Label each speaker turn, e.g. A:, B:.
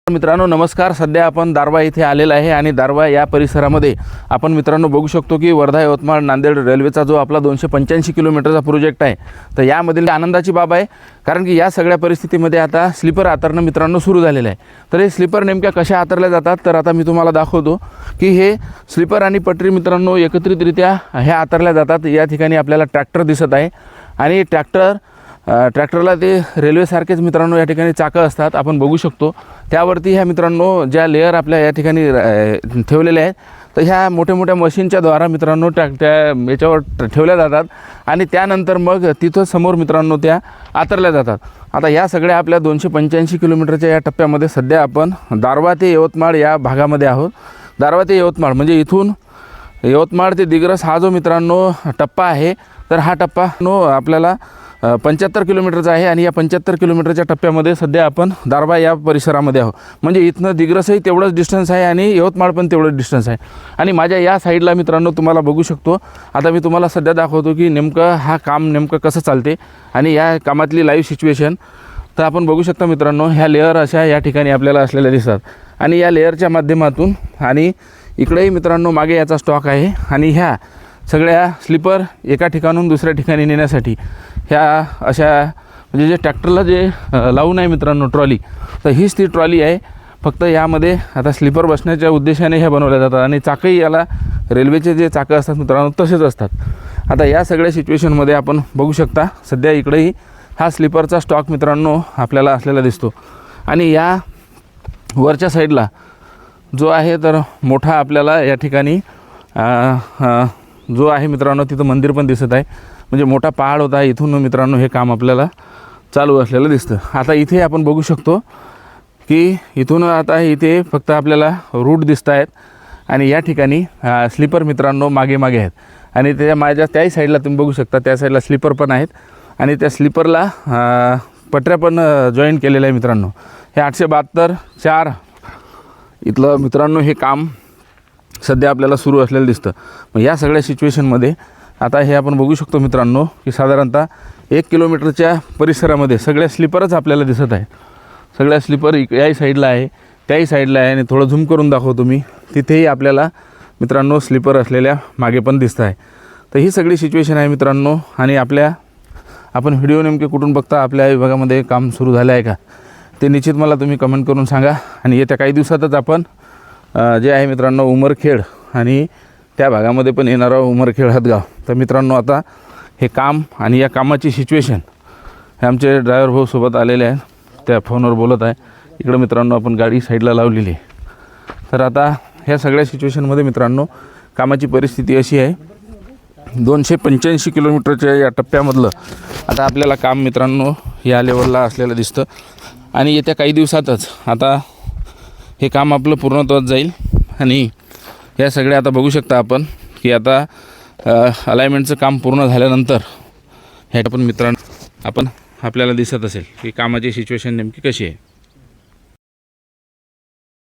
A: मित्रांनो नमस्कार। सध्या आपण दारवा इथे आलेला आहे आणि दारवा या परिसरामध्ये आपण मित्रांनो बघू शकतो की वर्धा यवतमाळ नांदेड रेल्वेचा जो आपला 285 किलोमीटरचा प्रोजेक्ट आहे, तर यामधील आनंदाची बाब आहे कारण की या सगळ्या परिस्थितीमध्ये आता स्लीपर आतरणं मित्रांनो सुरू झालेलं आहे। तर हे स्लीपर नेमक्या कशा आतरल्या जातात तर आता मी तुम्हाला दाखवतो की हे स्लीपर आणि पटरी मित्रांनो एकत्रितरित्या ह्या आतरल्या जातात। या ठिकाणी आपल्याला ट्रॅक्टर दिसत आहे आणि ट्रॅक्टरला ते रेल्वेसारखेच मित्रांनो या ठिकाणी चाकं असतात, आपण बघू शकतो। त्यावरती ह्या मित्रांनो ज्या लेअर आपल्या या ठिकाणी ठेवलेल्या आहेत, तर ह्या मोठ्या मोठ्या मशीनच्या द्वारा मित्रांनो त्या याच्यावर ठेवल्या जातात आणि त्यानंतर मग तिथं समोर मित्रांनो त्या आतरल्या जातात। आता या सगळ्या आपल्या 285 किलोमीटरच्या या टप्प्यामध्ये सध्या आपण दारवा ते यवतमाळ या भागामध्ये आहोत। दारवा ते यवतमाळ म्हणजे इथून यवतमाळ ते दिग्रस हा जो मित्रांनो टप्पा आहे, तर हा टप्पा आपल्याला 75 किलोमीटरचा आहे आणि या 75 किलोमीटरच्या टप्प्यामध्ये सध्या आपण दारवा या परिसरामध्ये आहोत। म्हणजे इथनं दिग्रसही तेवढंच डिस्टन्स आहे आणि यवतमाळ पण तेवढंच डिस्टन्स आहे। आणि माझ्या या साईडला मित्रांनो तुम्हाला बघू शकतो, आता मी तुम्हाला सध्या दाखवतो की नेमकं हा काम नेमकं कसं चालते आणि या कामातली लाईव्ह सिच्युएशन। तर आपण बघू शकता मित्रांनो ह्या लेअर अशा या ठिकाणी आपल्याला असलेल्या दिसतात आणि या लेअरच्या माध्यमातून आणि इकडेही मित्रांनो मागे याचा स्टॉक आहे आणि ह्या सगळ्या स्लीपर एका ठिकाणून दुसऱ्या ठिकाणी नेण्यासाठी ह्या अशा म्हणजे जे ट्रॅक्टरला जे लावून आहे मित्रांनो ट्रॉली, तर हीच ती ट्रॉली आहे। फक्त यामध्ये आता स्लीपर बसण्याच्या उद्देशाने ह्या बनवल्या जातात आणि चाकही याला रेल्वेचे जे चाकं असतात मित्रांनो तसेच असतात। आता या सगळ्या सिच्युएशनमध्ये आपण बघू शकता सध्या इकडेही हा स्लीपरचा स्टॉक मित्रांनो आपल्याला असलेला दिसतो आणि या वरच्या साईडला जो आहे तर मोठा आपल्याला या ठिकाणी जो आहे मित्रांनो तिथं मंदिर पण दिसत आहे। म्हणजे मोठा पहाड होता, इथून मित्रांनो हे काम आपल्याला चालू असलेलं दिसतं। आता इथे आपण बघू शकतो की इथून आता इथे फक्त आपल्याला रूट दिसत आहेत आणि या ठिकाणी स्लीपर मित्रांनो मागे मागे आहेत आणि त्याच्या माझ्या त्याही साईडला तुम्ही बघू शकता, त्या साईडला स्लीपर पण आहेत आणि त्या स्लीपरला पटऱ्या पण जॉईन केलेल्या आहे मित्रांनो। हे 872/4 इथलं मित्रांनो हे काम सध्या आपल्याला सुरू असलेलं दिसतं। मग या सगळ्या सिच्युएशनमध्ये आता हे आपण बघू शकतो मित्रांनो की साधारणतः 1 किलोमीटरच्या परिसरामध्ये सगळ्या स्लीपरच आपल्याला दिसत आहे। सगळ्या स्लीपर याही साईडला आहे, त्याही साईडला आहे आणि थोडं झूम करून दाखवतो मी, तिथेही आपल्याला मित्रांनो स्लीपर असलेल्या मागे पण दिसत आहे। तर ही सगळी सिच्युएशन आहे मित्रांनो आणि आपण व्हिडिओ नेमके कुठून बघता, आपल्या विभागामध्ये काम सुरू झालं आहे का ते निश्चित मला तुम्ही कमेंट करून सांगा। आणि येत्या काही दिवसातच आपण जे आहे मित्रांनो उमरखेड आणि त्या भागामध्ये पण येणारा उमरखेड हदगाव, तर मित्रांनो आता हे काम आणि या कामाची सिच्युएशन हे आमचे ड्रायव्हर भाऊ सोबत आलेले आहेत, त्या फोनवर बोलत आहे। इकडं मित्रांनो आपण गाडी साईडला लावलेली आहे। तर आता ह्या सगळ्या सिच्युएशनमध्ये मित्रांनो कामाची परिस्थिती अशी आहे, 285 किलोमीटरच्या या टप्प्यामधलं आता आपल्याला काम मित्रांनो या लेवलला असलेलं दिसतं आणि येत्या काही दिवसातच आता हे काम आपलं पूर्णत्वास जाईल। आणि या सगळ्या आता बघू शकता आपण की आता अलाइनमेंटचं काम पूर्ण झाल्यानंतर ह्या पण मित्रांनो आपल्याला दिसत असेल की कामाची सिच्युएशन नेमकी कशी आहे।